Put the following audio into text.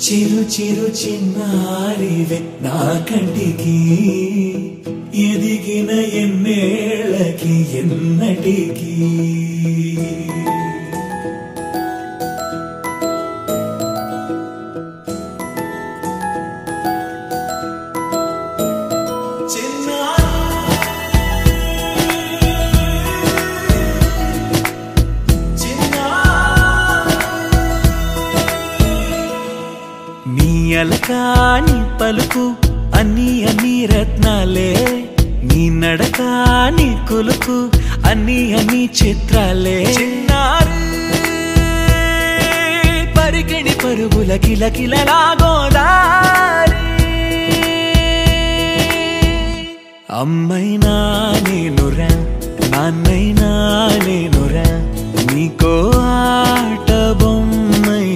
చిరు చిరు చిన్నారివే నా కంటికి ఎదిగిన ఎన్నేళ్ళకి ఎన్నటికి అలకాని పలుకు అన్ని అన్ని రత్నాలే నీ నడకాని కులుకు అన్ని అన్ని చిత్రాలే చిన్నారు పరికిణి పరుగుల కిలకిలలాగోదారి అమ్మైనా నేనురా నాన్నైనా నేనురా నీకో ఆట బొమ్మై